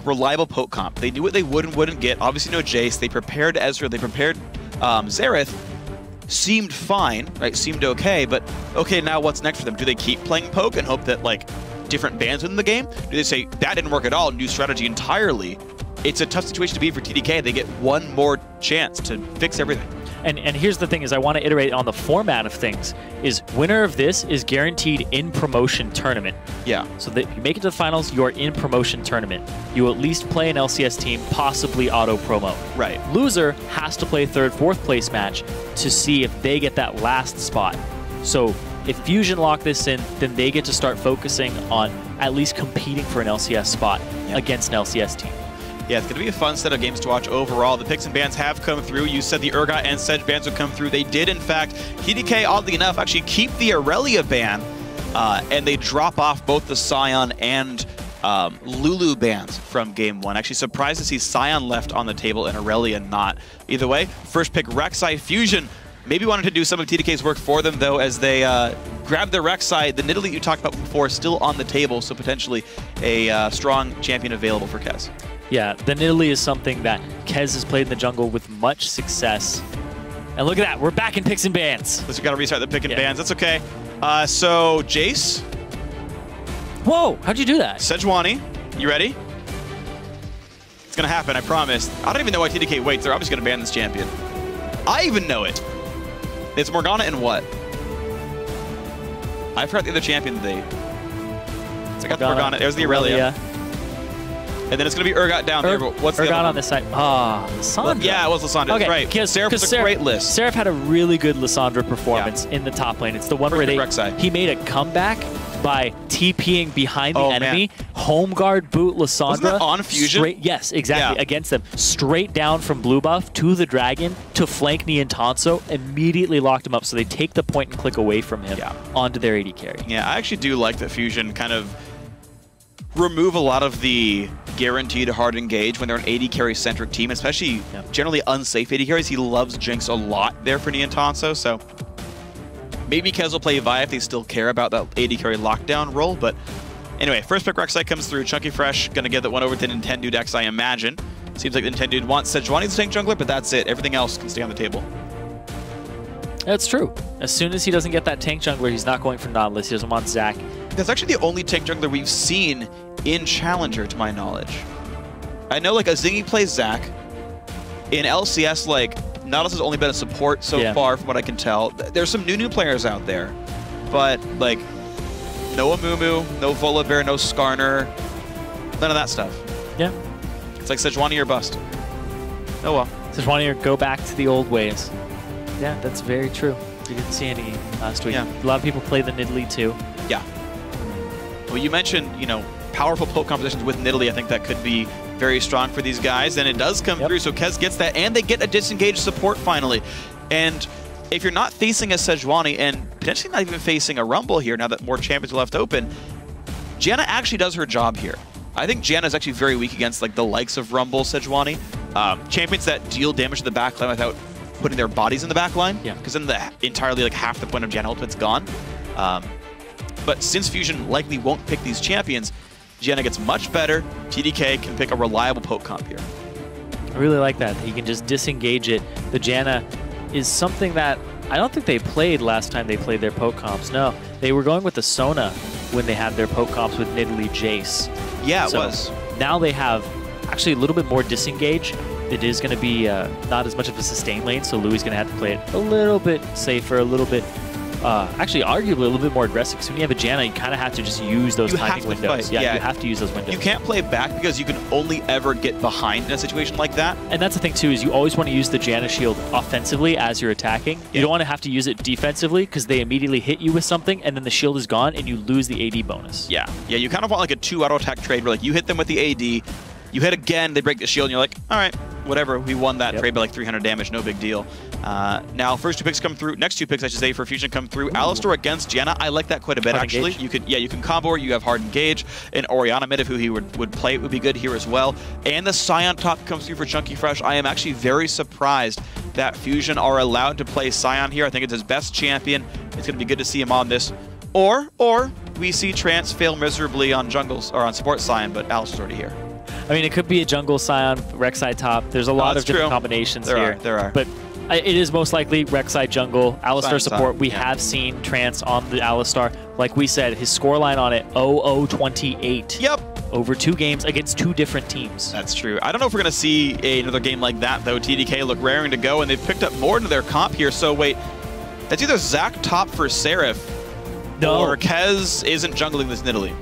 reliable poke comp. They knew what they would and wouldn't get. Obviously no Jace. They prepared Ezreal. They prepared Xerath. Seemed fine, right? Seemed okay, but okay, now what's next for them? Do they keep playing poke and hope that like different bans win the game? Do they say that didn't work at all, new strategy entirely? It's a tough situation to be for TDK. They get one more chance to fix everything. And here's the thing is I want to iterate on the format of things is winner of this is guaranteed in promotion tournament. Yeah. So that you make it to the finals, you're in promotion tournament. You at least play an LCS team, possibly auto promo. Right. Loser has to play third, fourth place match to see if they get that last spot. So if Fusion lock this in, then they get to start focusing on at least competing for an LCS spot against an LCS team. Yeah, it's going to be a fun set of games to watch overall. The picks and bans have come through. You said the Urgot and Sedge bans would come through. They did, in fact. TDK, oddly enough, actually keep the Aurelia ban, and they drop off both the Sion and Lulu bans from Game 1. Actually surprised to see Sion left on the table and Aurelia not. Either way, first pick Rek'Sai. Fusion maybe wanted to do some of TDK's work for them, though, as they grab the Rek'Sai. The Nidalee you talked about before still on the table, so potentially a strong champion available for Kez. Yeah, the Nidalee is something that Kez has played in the jungle with much success. And look at that, we're back in picks and bans. We've got to restart the pick and bans. That's okay. So, Jace. Whoa, how'd you do that? Sejuani, you ready? It's going to happen, I promise. I don't even know why TDK waits. They're obviously going to ban this champion. I even know it. It's Morgana and what? I forgot the other champion that they... So I got the Morgana. There's the Aurelia. And then it's going to be Urgot down there. But what's the other one? on this side. Ah, Lissandra. Yeah, it was Lissandra. Okay, right. Seraph was a great list. Seraph had a really good Lissandra performance in the top lane. It's the one where he made a comeback by TPing behind the enemy, home guard boot Lissandra. Wasn't that on Fusion? Yes, exactly, against them. Straight down from blue buff to the dragon to flank Niantanso, immediately locked him up, so they take the point and click away from him onto their AD carry. Yeah, I actually do like that Fusion kind of remove a lot of the guaranteed hard engage when they're an AD carry centric team, especially generally unsafe AD carries. He loves Jinx a lot there for Niantanso, so maybe Kez will play Vi if they still care about that AD carry lockdown role. But anyway, first pick Rek'Sai comes through. Chunky Fresh gonna get that one over to Nintendo Dex, I imagine. Seems like Nintendo wants Sejuani to tank jungler, but that's it. Everything else can stay on the table. That's true. As soon as he doesn't get that tank jungler, he's not going for Nautilus. He doesn't want Zac. That's actually the only tank jungler we've seen in Challenger, to my knowledge. I know, like, Azingi plays Zac. In LCS, like, Nautilus has only been a support so far, from what I can tell. There's some new players out there, but, like, no Amumu, no Volibear, no Skarner, none of that stuff. Yeah. It's like Sejuani or bust. Oh well. Sejuani or go back to the old ways. Yeah, that's very true. You didn't see any last week. A lot of people play the Nidalee too. Yeah. Well, you mentioned, you know, powerful poke compositions with Nidalee. I think that could be very strong for these guys, and it does come through. So Kez gets that, and they get a disengaged support finally. And if you're not facing a Sejuani, and potentially not even facing a Rumble here, now that more champions are left open, Janna actually does her job here. I think Janna is actually very weak against like the likes of Rumble, Sejuani. Champions that deal damage to the backline without putting their bodies in the backline. Yeah. Because then entirely like half the point of Janna ultimate's gone. But since Fusion likely won't pick these champions, Janna gets much better. TDK can pick a reliable poke comp here. I really like that. He can just disengage it. The Janna is something that I don't think they played last time they played their poke comps. No, they were going with the Sona when they had their poke comps with Nidalee Jace. Yeah, it was. Now they have actually a little bit more disengage. It is going to be not as much of a sustain lane, so Louis is going to have to play it a little bit safer, a little bit, actually arguably a little bit more aggressive. Because when you have a Janna, you kind of have to just use those timing windows. Yeah, you have to use those windows. You can't play back because you can only ever get behind in a situation like that. And that's the thing too, is you always want to use the Janna shield offensively as you're attacking. You don't want to have to use it defensively because they immediately hit you with something and then the shield is gone and you lose the AD bonus. Yeah, you kind of want like a 2 auto attack trade where like you hit them with the AD, you hit again, they break the shield, and you're like, all right, whatever, we won that trade by like 300 damage, no big deal. Now, first 2 picks come through, next 2 picks, I should say, for Fusion come through. Alistar against Janna, I like that quite a bit, actually. You can combo her, you have hard engage, and Orianna mid, if who he would play, it would be good here as well. And the Sion top comes through for Chunky Fresh. I am actually very surprised that Fusion are allowed to play Sion here. I think it's his best champion. It's going to be good to see him on this. Or we see Trance fail miserably on jungles, or on support Sion, but Alistar's already here. I mean, it could be a jungle Scion, Rek'Sai top. There's a lot of different combinations here. There are. But it is most likely Rek'Sai jungle, Alistar support. We have seen Trance on the Alistar. Like we said, his scoreline on it, 0-0-28. Yep. Over 2 games against 2 different teams. That's true. I don't know if we're going to see another game like that, though. TDK look raring to go, and they've picked up more into their comp here. So, wait, that's either Zach top for Seraph, or Kez isn't jungling this Nidalee.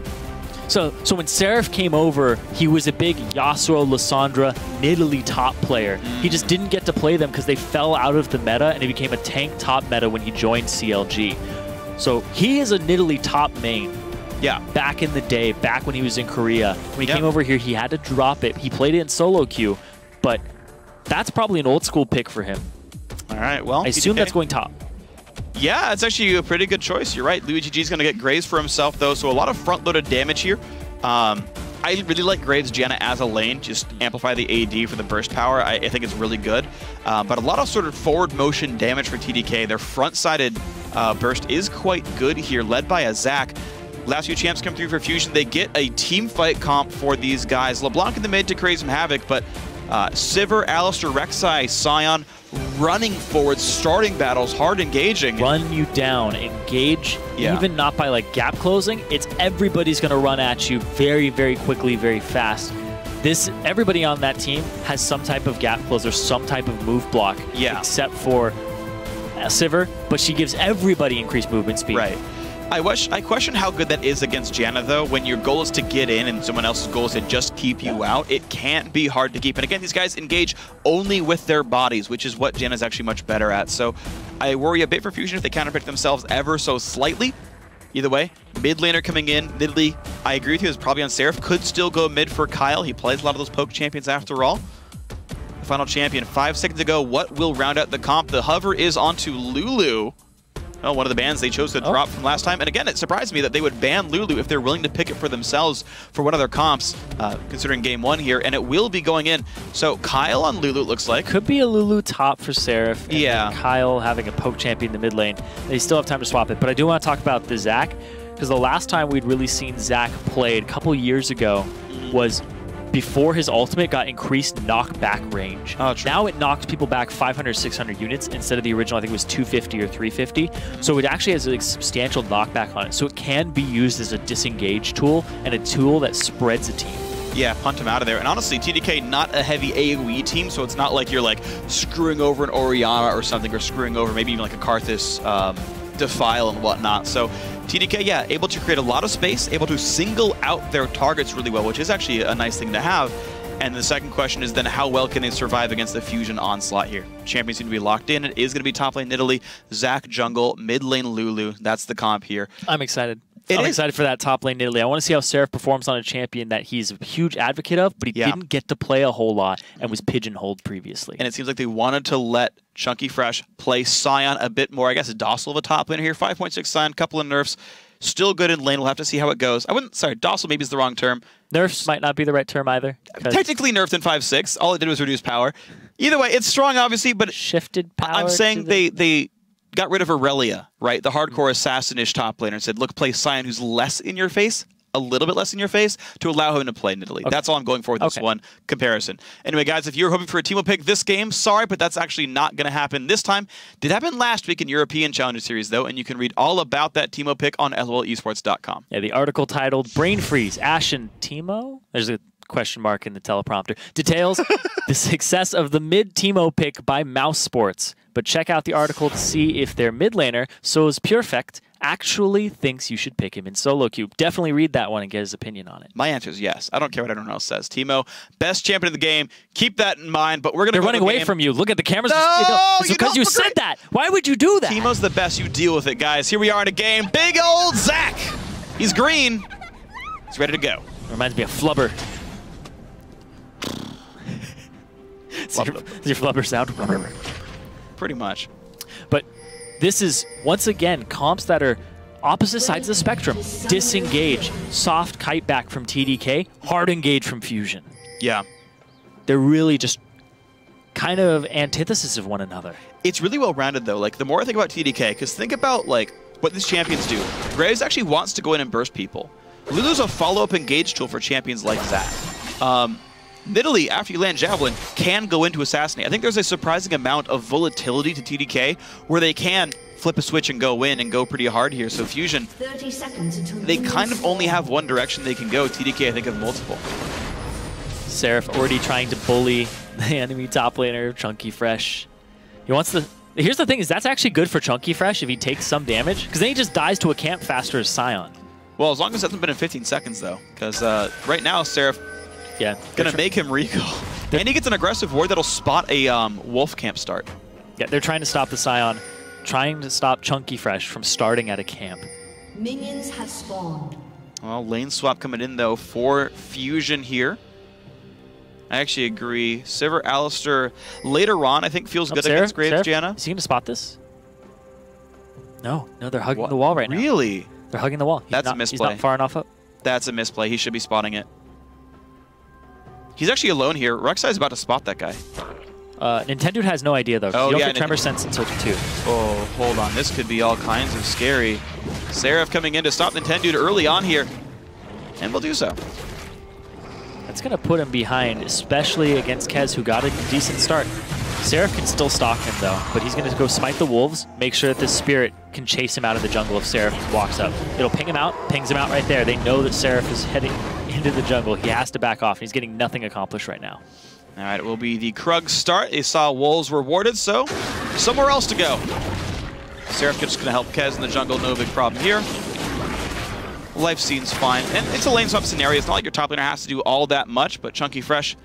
So when Seraph came over, he was a big Yasuo, Lissandra, Nidalee top player. He just didn't get to play them because they fell out of the meta, and he became a tank top meta when he joined CLG. So he is a Nidalee top main. Yeah. Back in the day, back when he was in Korea. When he came over here, he had to drop it. He played it in solo queue, but that's probably an old school pick for him. All right, well, I assume that's going top. Yeah, it's actually a pretty good choice. You're right. Luigi G's going to get Graves for himself, though, so a lot of front-loaded damage here. I really like Graves Janna as a lane. Just amplify the AD for the burst power. I think it's really good. But a lot of sort of forward motion damage for TDK. Their front-sided burst is quite good here, led by a Zac. Last few champs come through for Fusion. They get a team fight comp for these guys. LeBlanc in the mid to create some havoc, but Sivir, Alistar, Rek'Sai, Sion running forward, starting battles, hard engaging. Run you down, engage, even not by like gap closing. It's everybody's going to run at you very, very quickly, very fast. Everybody on that team has some type of gap close or some type of move block, except for Sivir, but she gives everybody increased movement speed. Right. I question how good that is against Janna, though. When your goal is to get in and someone else's goal is to just keep you out, it can't be hard to keep. And again, these guys engage only with their bodies, which is what Janna's actually much better at. So I worry a bit for Fusion if they counterpick themselves ever so slightly. Either way, mid laner coming in. Nidalee, I agree with you, is probably on Seraph. Could still go mid for Kyle. He plays a lot of those poke champions after all. The final champion, 5 seconds to go. What will round out the comp? The hover is onto Lulu. Oh, one of the bans they chose to drop from last time. And again, it surprised me that they would ban Lulu if they're willing to pick it for themselves for one of their comps, considering game 1 here. And it will be going in. So Kyle on Lulu, it looks like. Could be a Lulu top for Seraph. And Kyle having a poke champion in the mid lane. They still have time to swap it. But I do want to talk about the Zac, because the last time we'd really seen Zac played a couple years ago was before his ultimate got increased knockback range. Now it knocks people back 500, 600 units instead of the original, I think it was 250 or 350. So it actually has a substantial knockback on it. So it can be used as a disengage tool and a tool that spreads a team. Yeah, punt him out of there. And honestly, TDK, not a heavy AoE team, so it's not like you're like screwing over an Orianna or something, or screwing over maybe even like a Karthus Defile and whatnot. So TDK, yeah, able to create a lot of space, able to single out their targets really well, which is actually a nice thing to have. And the second question is then how well can they survive against the Fusion onslaught here? Champions seem to be locked in. It is going to be top lane Nidalee, Zac jungle, mid lane Lulu. That's the comp here. I'm excited. I'm excited for that top lane Nidalee. I want to see how Seraph performs on a champion that he's a huge advocate of, but he didn't get to play a whole lot and was pigeonholed previously. And it seems like they wanted to let Chunky Fresh play Sion a bit more. I guess a docile of a top laner here. 5.6 Sion, couple of nerfs. Still good in lane. We'll have to see how it goes. Sorry, docile maybe is the wrong term. Nerfs might not be the right term either. Technically nerfed in 5.6. All it did was reduce power. Either way, it's strong obviously, but shifted power. I'm saying they got rid of Aurelia, right? The hardcore assassin-ish top laner, and said, look, play Sion who's less in your face, a little bit less in your face, to allow him to play Nidalee. That's all I'm going for with this one comparison. Anyway, guys, if you're hoping for a Teemo pick this game, sorry, but that's actually not going to happen this time. Did happen last week in European Challenger Series, though, and you can read all about that Teemo pick on lolesports.com. Yeah, the article titled Brain Freeze, Ashen Teemo? There's a question mark in the teleprompter. Details the success of the mid Teemo pick by Mouse Sports. But check out the article to see if their mid laner, So's Purefect, actually thinks you should pick him in solo queue. Definitely read that one and get his opinion on it. My answer is yes. I don't care what anyone else says. Teemo, best champion of the game. Keep that in mind, but we're going to go running away from you. Look at the cameras. No, it's because you said that. Why would you do that? Teemo's the best. You deal with it, guys. Here we are in a game. Big old Zac. He's green. He's ready to go. Reminds me of Flubber. Does your Flubber sound? Pretty much. But this is, once again, comps that are opposite sides of the spectrum. Disengage, soft kite back from TDK, hard engage from Fusion. Yeah. They're really just kind of antithesis of one another. It's really well-rounded, though. Like, the more I think about TDK, because think about, like, what these champions do. Graves actually wants to go in and burst people. Lulu's a follow-up engage tool for champions like Zac. Nidalee, after you land Javelin, can go into Assassinate. I think there's a surprising amount of volatility to TDK where they can flip a switch and go in and go pretty hard here. So Fusion, 30 seconds until they kind of only have one direction they can go. TDK, I think, have multiple. Seraph already trying to bully the enemy top laner, Chunky Fresh. He wants the... Here's the thing, is that's actually good for Chunky Fresh if he takes some damage, because then he just dies to a camp faster as Scion. Well, as long as it hasn't been in 15 seconds, though, because right now, Seraph gonna make him recall. And he gets an aggressive ward that'll spot a wolf camp start. Yeah, they're trying to stop the Scion, trying to stop Chunky Fresh from starting at a camp. Minions have spawned. Well, lane swap coming in, though, for Fusion here. I actually agree. Sivir, Alistair, later on, I think feels good against Graves, Gianna. Is he going to spot this? No, they're hugging the wall right now. Really? They're hugging the wall. That's a misplay. He's not far enough up. That's a misplay. He should be spotting it. He's actually alone here. Rek'Sai's about to spot that guy. Nintendo has no idea, though. You don't get Tremor Sense until 2. Oh, hold on. This could be all kinds of scary. Seraph coming in to stop Nintendo early on here. And will do so. That's going to put him behind, especially against Kez, who got a decent start. Seraph can still stalk him, though, but he's going to go smite the wolves, make sure that this spirit can chase him out of the jungle if Seraph walks up. It'll ping him out, pings him out right there. They know that Seraph is heading into the jungle. He has to back off. He's getting nothing accomplished right now. All right, it will be the Krug start. They saw wolves rewarded, so somewhere else to go. Seraph just going to help Kez in the jungle. No big problem here. Life seems fine. And it's a lane swap scenario. It's not like your top laner has to do all that much, but Chunky Fresh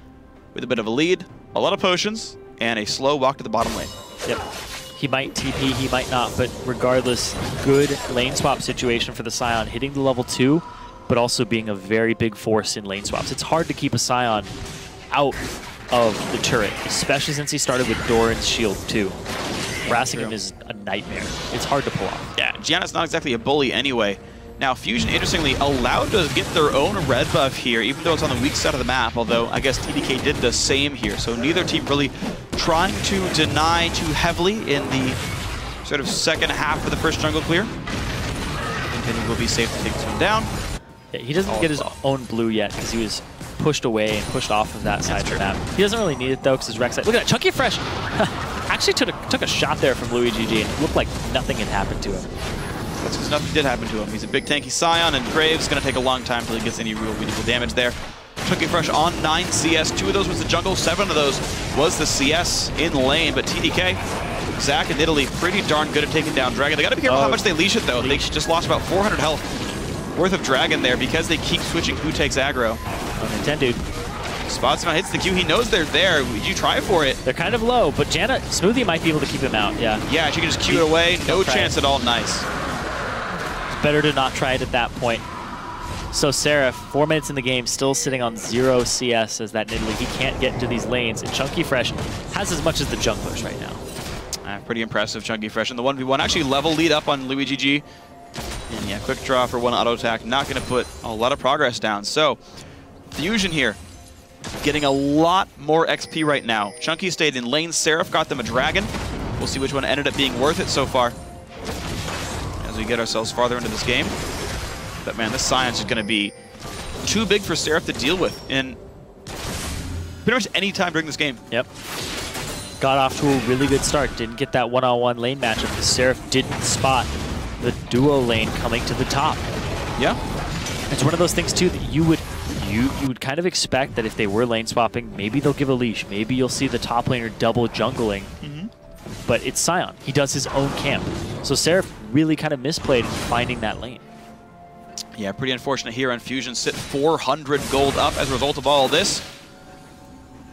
with a bit of a lead, a lot of potions, and a slow walk to the bottom lane. Yep. He might TP, he might not, but regardless, good lane swap situation for the Scion, hitting the level 2, but also being a very big force in lane swaps. It's hard to keep a Scion out of the turret, especially since he started with Doran's shield too. Harassing him is a nightmare. It's hard to pull off. Yeah, Gianna's not exactly a bully anyway. Now, Fusion, interestingly, allowed to get their own red buff here, even though it's on the weak side of the map, although I guess TDK did the same here. So neither team really trying to deny too heavily in the sort of second half of the first jungle clear. And he will be safe to take this one down. Yeah, he doesn't get his own blue yet because he was pushed away and pushed off of that side of the map. He doesn't really need it, though, because his Rek'Sai... Look at that, Chunky Fresh! Actually took a shot there from Luigi G, and it looked like nothing had happened to him. That's because nothing did happen to him. He's a big tanky Scion, and Graves going to take a long time until he gets any real meaningful damage there. Chunky Fresh on 9 CS. 2 of those was the jungle, 7 of those was the CS in lane. But TDK, Zach and Nidalee pretty darn good at taking down Dragon. They got to be careful how much they leash it, though. They just lost about 400 health worth of Dragon there because they keep switching who takes aggro. Nintendo spots him out, hits the Q. He knows they're there. Would you try for it? They're kind of low, but Janna, Smoothie might be able to keep him out, yeah. Yeah, she can just Q it away. No chance at all. Nice. Better to not try it at that point. So Seraph, 4 minutes in the game, still sitting on 0 CS as that Nidalee. He can't get into these lanes, and Chunky Fresh has as much as the junglers right now. Pretty impressive, Chunky Fresh. And the 1v1 actually level lead up on Luigi G. And yeah, quick draw for 1 auto attack. Not going to put a lot of progress down. So, Fusion here, getting a lot more XP right now. Chunky stayed in lane. Seraph got them a dragon. We'll see which one ended up being worth it so far as we get ourselves farther into this game. But man, this Scion's just going to be too big for Seraph to deal with in pretty much any time during this game. Yep. Got off to a really good start. Didn't get that one-on-one lane matchup because Seraph didn't spot the duo lane coming to the top. Yeah. It's one of those things too that you would kind of expect that if they were lane swapping, maybe they'll give a leash. Maybe you'll see the top laner double jungling. But it's Scion. He does his own camp. So Seraph really kind of misplayed in finding that lane. Yeah, pretty unfortunate here on Fusion. Sit 400 gold up as a result of all this.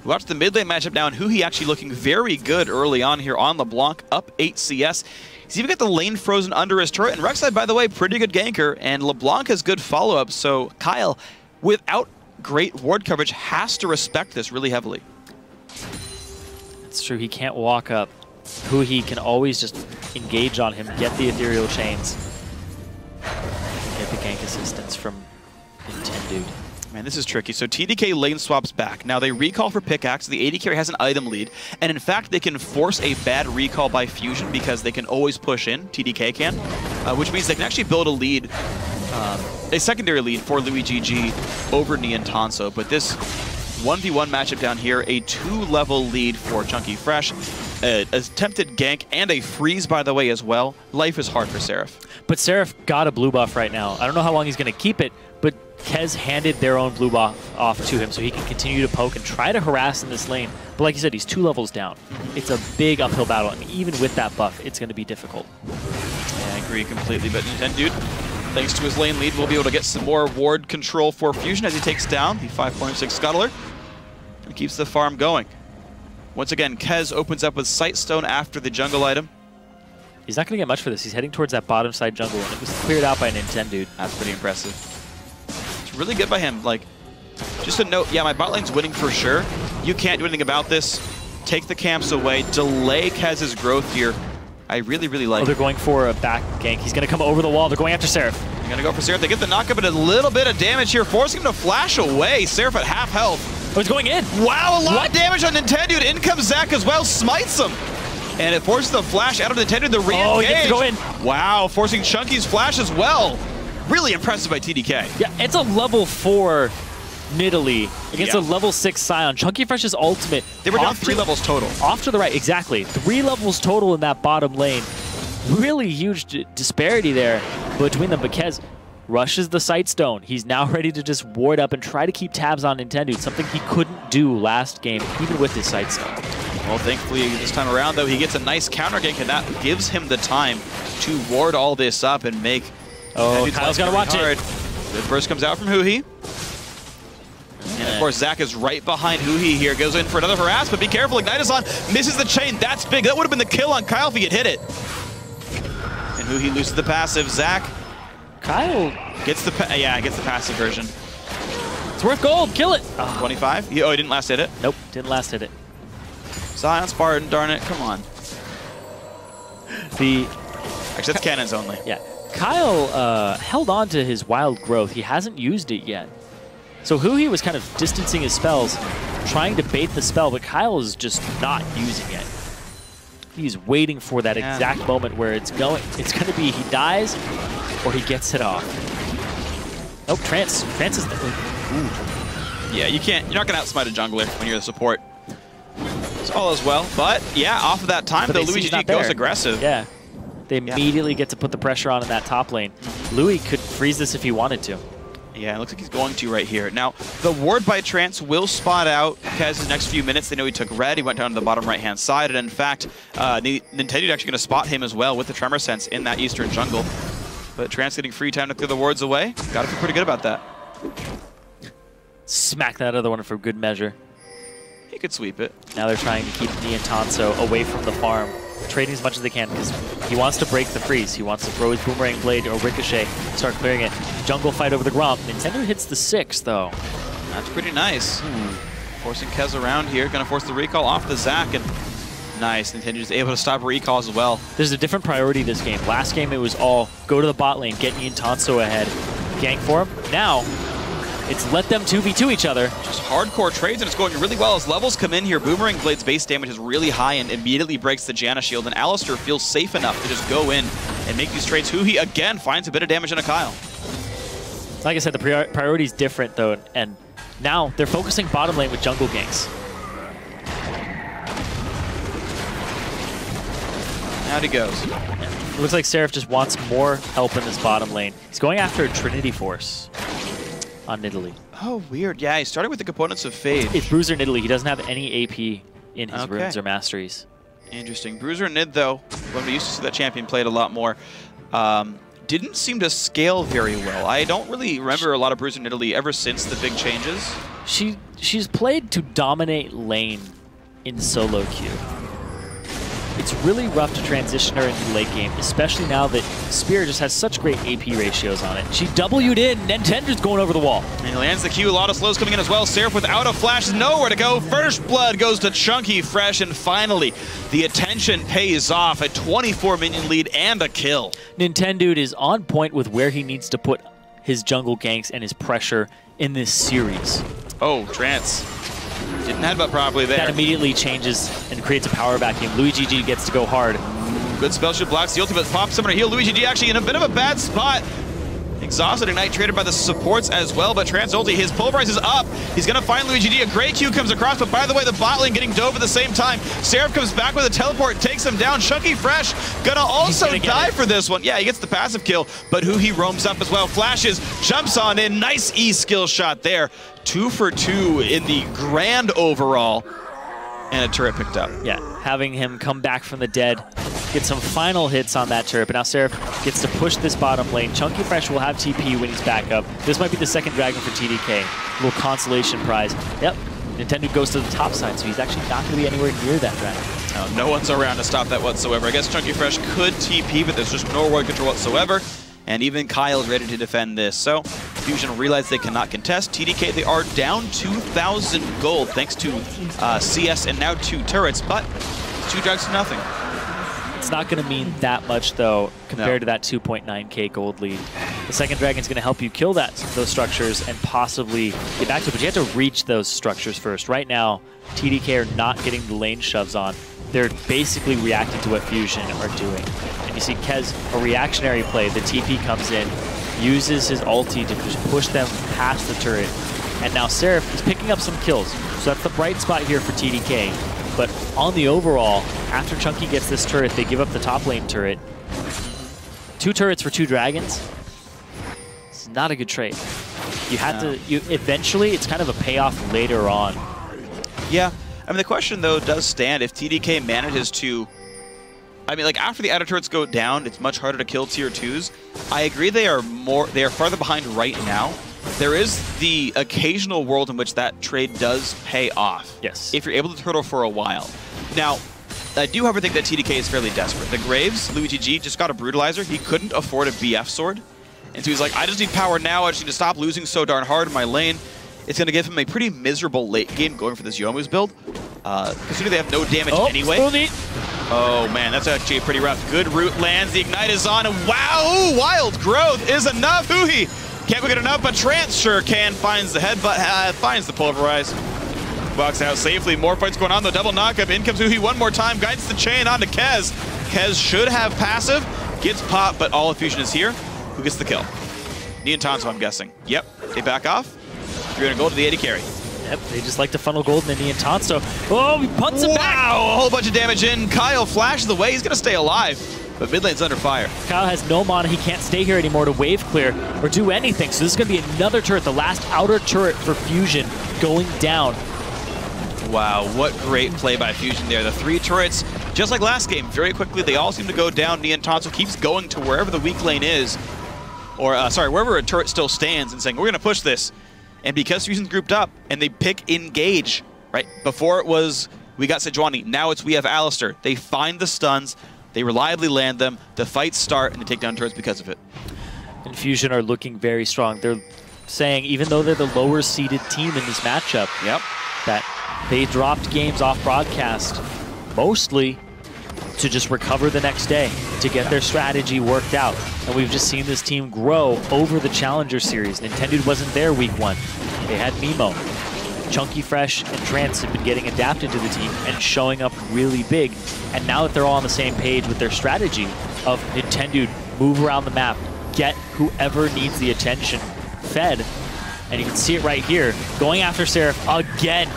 Watch the mid lane matchup now, and Huhi actually looking very good early on here on LeBlanc, up 8 CS. He's even got the lane frozen under his turret, and Rek'Sai, by the way, pretty good ganker, and LeBlanc has good follow-up, so Kyle, without great ward coverage, has to respect this really heavily. It's true, he can't walk up. Huhi can always just engage on him, get the ethereal chains, get the gank assistance from Nintendo. Man, this is tricky. So TDK lane swaps back. Now they recall for pickaxe. The AD carry has an item lead. And in fact, they can force a bad recall by Fusion because they can always push in. TDK can. Which means they can actually build a lead, a secondary lead for Luigi G over Nian Tanso. But this 1v1 matchup down here, a 2-level lead for Chunky Fresh. Attempted gank and a freeze, by the way, as well. Life is hard for Seraph. But Seraph got a blue buff right now. I don't know how long he's going to keep it, but Kez handed their own blue buff off to him so he can continue to poke and try to harass in this lane. But like you said, he's 2 levels down. It's a big uphill battle, and even with that buff, it's going to be difficult. Yeah, I agree completely, but Nintendude, thanks to his lane lead, will be able to get some more ward control for Fusion as he takes down the 5.6 Scuttler and keeps the farm going. Once again, Kez opens up with Sightstone after the jungle item. He's not going to get much for this. He's heading towards that bottom side jungle, and it was cleared out by Nintendude. That's pretty impressive. It's really good by him. Like, just a note, yeah, my bot lane's winning for sure. You can't do anything about this. Take the camps away, delay Kez's growth here. I really, really like it. They're going for a back gank. He's going to come over the wall. They're going after Seraph. They're going to go for Seraph. They get the knockup, but a little bit of damage here, forcing him to flash away. Seraph at half health. Oh, he's going in. Wow, a lot of damage on Nintendude. In comes Zach as well, smites him. And it forces the flash out of Nintendude, the re-engage. Oh, he gets to go in. Wow, forcing Chunky's flash as well. Really impressive by TDK. Yeah, it's a level 4 Nidalee against a level 6 Scion. Chunky Fresh's ultimate. They were down 3 levels total. Off to the right, exactly. 3 levels total in that bottom lane. Really huge disparity there between them. But Kez rushes the Sightstone. He's now ready to just ward up and try to keep tabs on Nintendude, something he couldn't do last game, even with his Sightstone. Well, thankfully, this time around, though, he gets a nice counter gank, and that gives him the time to ward all this up and make... Oh, Kyle's got to watch it. The burst comes out from Huhi. And, of course, Zach is right behind Huhi here. Goes in for another harass, but be careful. Ignite is on. Misses the chain. That's big. That would have been the kill on Kyle if he had hit it. And Huhi loses the passive. Zach... Kyle gets the passive version. It's worth gold. Kill it. 25. Oh, he didn't last hit it. Nope, didn't last hit it. Zion Spartan, darn it! Come on. Actually, that's cannons only. Yeah, Kyle held on to his wild growth. He hasn't used it yet. So Huhi was kind of distancing his spells, trying to bait the spell, but Kyle is just not using it. He's waiting for that exact moment where it's going to be he dies or he gets it off. Oh, Trance is the... Ooh. Yeah, you're not going to outsmite a jungler when you're the support. It's all as well, but yeah, off of that time, though, Luigi goes aggressive. Yeah, they immediately get to put the pressure on in that top lane. Louis could freeze this if he wanted to. Yeah, it looks like he's going to right here. Now, the ward by Trance will spot out Kez in the next few minutes. They know he took red. He went down to the bottom right-hand side. And in fact, Nintendude actually going to spot him as well with the Tremor Sense in that eastern jungle. But Trance getting free time to clear the wards away. Got to feel pretty good about that. Smack that other one for good measure. He could sweep it. Now they're trying to keep Niantanso away from the farm, trading as much as they can because he wants to break the freeze. He wants to throw his Boomerang Blade or Ricochet, start clearing it. Jungle fight over the Gromp. Nintendo hits the 6, though. That's pretty nice. Forcing Kez around here. Going to force the recall off the Zac. And nice. Nintendo is able to stop recalls as well. There's a different priority this game. Last game, it was all go to the bot lane, get Niantanso ahead, gank for him. Now, it's let them 2v2 each other. Just hardcore trades, and it's going really well as levels come in here. Boomerang Blade's base damage is really high and immediately breaks the Janna shield, and Alistair feels safe enough to just go in and make these trades. Huhi, again, finds a bit of damage on a Kyle. Like I said, the priority's different, though, and now they're focusing bottom lane with jungle ganks. Out he goes. It looks like Seraph just wants more help in this bottom lane. He's going after a Trinity Force on Nidalee. Oh, weird. Yeah, he started with the components of Phage. It's Bruiser Nidalee. He doesn't have any AP in his runes or masteries. Interesting. Bruiser Nid, though, when we used to see that champion played a lot more, didn't seem to scale very well. I don't really remember a lot of Bruiser Nidalee ever since the big changes. She's played to dominate lane in solo queue. It's really rough to transition her into the late game, especially now that Spear just has such great AP ratios on it. She W'd in, Nintendo's going over the wall. And he lands the Q, a lot of slows coming in as well. Seraph without a flash, nowhere to go. First blood goes to Chunky Fresh, and finally, the attention pays off. A 24 minion lead and a kill. Nintendude is on point with where he needs to put his jungle ganks and his pressure in this series. Oh, Trance. Didn't headbutt properly there. That immediately changes and creates a power vacuum. Luigi gets to go hard. Good spell shield blocks the ultimate, pops someone to heal. Luigi actually in a bit of a bad spot. Exhausted Ignite traded by the supports as well, but Trance ulti, his Pulverize is up. He's gonna find Luigi D. A great Q comes across, but by the way, the bot lane getting dove at the same time. Seraph comes back with a teleport, takes him down. Chunky Fresh gonna also die for this one. Yeah, he gets the passive kill, but Huhi roams up as well. Flashes, jumps on in. Nice E skill shot there. 2 for 2 in the grand overall. And a turret picked up. Yeah, having him come back from the dead, get some final hits on that turret, but now Seraph gets to push this bottom lane. Chunky Fresh will have TP when he's back up. This might be the second dragon for TDK. A little consolation prize. Yep, Nintendo goes to the top side, so he's actually not going to be anywhere near that dragon. No one's around to stop that whatsoever. I guess Chunky Fresh could TP, but there's just no ward control whatsoever. And even Kyle is ready to defend this. So Fusion realize they cannot contest. TDK, they are down 2,000 gold thanks to CS and now 2 turrets, but 2 drugs to nothing. It's not going to mean that much, though, compared to that 2.9k gold lead. The second dragon's going to help you kill those structures and possibly get back to it, but you have to reach those structures first. Right now, TDK are not getting the lane shoves on. They're basically reacting to what Fusion are doing. And you see Kez, a reactionary play. The TP comes in, uses his ulti to just push them past the turret. And now Seraph is picking up some kills. So that's the bright spot here for TDK. But on the overall, after Chunky gets this turret, they give up the top lane turret. 2 turrets for 2 dragons. It's not a good trade. You had to, eventually, it's kind of a payoff later on. Yeah. I mean, the question, though, does stand. If TDK manages to... I mean, like, after the outer turrets go down, it's much harder to kill tier 2s. I agree they are farther behind right now. There is the occasional world in which that trade does pay off. Yes. If you're able to turtle for a while. Now, I do, however, think that TDK is fairly desperate. The Graves, Luigi G, just got a Brutalizer. He couldn't afford a BF sword. And so he's like, I just need power now. I just need to stop losing so darn hard in my lane. It's going to give him a pretty miserable late game going for this Youmuu's build. Considering they have no damage anyway. Smoothie. Oh man, that's actually pretty rough. Good root lands, the Ignite is on, and wow, Wild Growth is enough. Huhi can't get enough, but Trance sure can. Finds the headbutt, finds the Pulverize. Walks out safely. More fights going on, the double knockup. In comes Huhi one more time, guides the chain onto Kez. Kez should have passive, gets popped, but all of Fusion is here. Who gets the kill? Neon Tonso, I'm guessing. Yep, they back off. You're gonna go to the AD carry. Yep, they just like to funnel gold in the Neon Tonso. Oh, he punts him back! Wow, a whole bunch of damage in. Kyle flashes away, he's gonna stay alive, but mid lane's under fire. Kyle has no mana, he can't stay here anymore to wave clear or do anything. So this is gonna be another turret, the last outer turret for Fusion going down. Wow, what great play by Fusion there. The 3 turrets, just like last game, very quickly, they all seem to go down. Neon Tonso keeps going to wherever the weak lane is, or wherever a turret still stands and saying, we're gonna push this. And because Fusion's grouped up and they pick Engage, right? Before it was, we got Sejuani, now it's we have Alistar. They find the stuns, they reliably land them, the fights start, and they take down turrets because of it. And Fusion are looking very strong. They're saying, even though they're the lower seeded team in this matchup, that they dropped games off broadcast mostly to just recover the next day, to get their strategy worked out. And we've just seen this team grow over the Challenger Series. Nintendo wasn't there week 1. They had Mimo. Chunky Fresh and Trance have been getting adapted to the team and showing up really big. And now that they're all on the same page with their strategy of Nintendo, move around the map, get whoever needs the attention fed. And you can see it right here, going after Seraph again.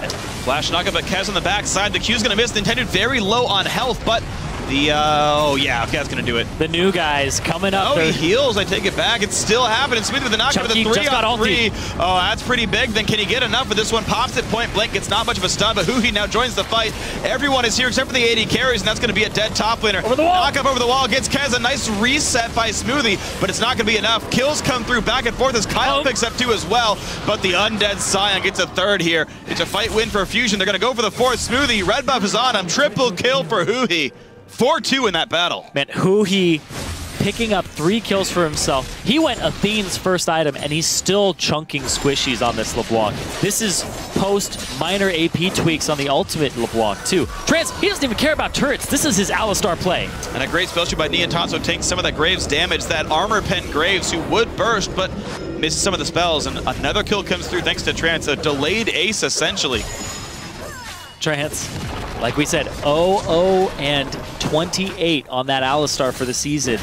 Flash knockup, but Kez on the backside. The Q's gonna miss. Nintendo very low on health, but the, oh yeah, Kez gonna do it. The new guys coming up. Oh, he heals, I take it back. It's still happening. Smooth with the knockup with the 3-on-3. Oh, that's pretty big. Then can he get enough? But this one pops it point blank. It's not much of a stun, but Huhi now joins the fight. Everyone is here except for the AD carries, and that's gonna be a dead top laner. Over the wall. Knockup over the wall gets Kez a nice reset by Smoothie, but it's not gonna be enough. Kills come through back and forth as Kyle picks up 2 as well, but the Undead Scion gets a 3rd here. It's a fight win for Fusion. They're gonna go for the 4th. Smoothie, red buff is on him. Triple kill for Huhi. 4-2 in that battle. Man, Huhi picking up 3 kills for himself. He went Athene's first item, and he's still chunking squishies on this LeBlanc. This is post minor AP tweaks on the ultimate LeBlanc, too. Trance, he doesn't even care about turrets. This is his Alistar play. And a great spell shoot by Neon Tonso takes some of that Graves damage. That armor pen Graves, who would burst, but misses some of the spells. And another kill comes through thanks to Trance. A delayed ace, essentially. Trance, like we said, 0-0 and 28 on that Alistar for the season.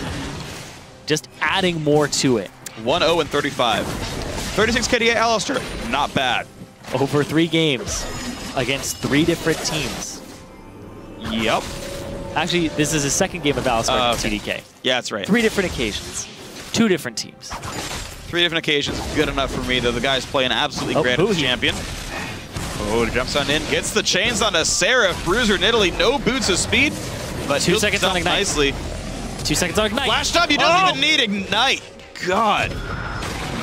Just adding more to it. 1-0 and 35. 36 KDA Alistair, not bad. Over 3 games against 3 different teams. Yep. Actually, this is his second game of Alistair against TDK. Yeah, that's right. 3 different occasions. 2 different teams. 3 different occasions. Good enough for me, though. The guy's playing absolutely great as champion. Oh, jumps on in. Gets the chains onto Seraph. Bruiser in Italy. No boots of speed. But 2 seconds on Ignite. Nicely. 2 seconds on Ignite. Flashed up. He doesn't even need Ignite. God.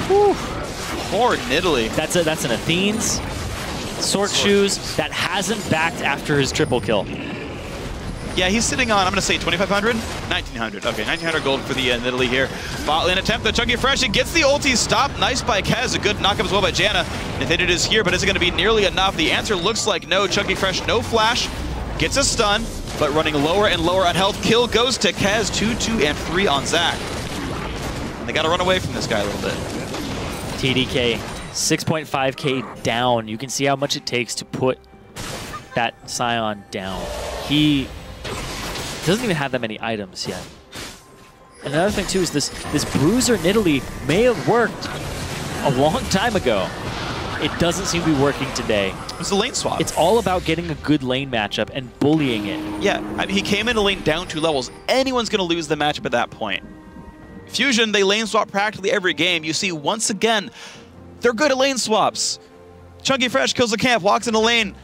Whew. Poor Nidalee. That's an Athene's Sork shoes that hasn't backed after his triple kill. Yeah, he's sitting on, I'm going to say 2,500? 1,900. Okay, 1,900 gold for the Nidalee here. Bot lane attempt, the Chunky Fresh. He gets the ulti stop. Nice by Kez. A good knockup as well by Janna. If it is here, but is it going to be nearly enough? The answer looks like no. Chunky Fresh, no flash. Gets a stun, but running lower and lower on health. Kill goes to Kez. 2, 2, and 3 on Zach. And they got to run away from this guy a little bit. TDK, 6.5k down. You can see how much it takes to put that Scion down. He doesn't even have that many items yet. Another thing too is this Bruiser Nidalee may have worked a long time ago. It doesn't seem to be working today. It's a lane swap. It's all about getting a good lane matchup and bullying it. Yeah, I mean, he came into lane down 2 levels. Anyone's going to lose the matchup at that point. Fusion, they lane swap practically every game. You see, once again, they're good at lane swaps. Chunky Fresh kills the camp, walks into lane,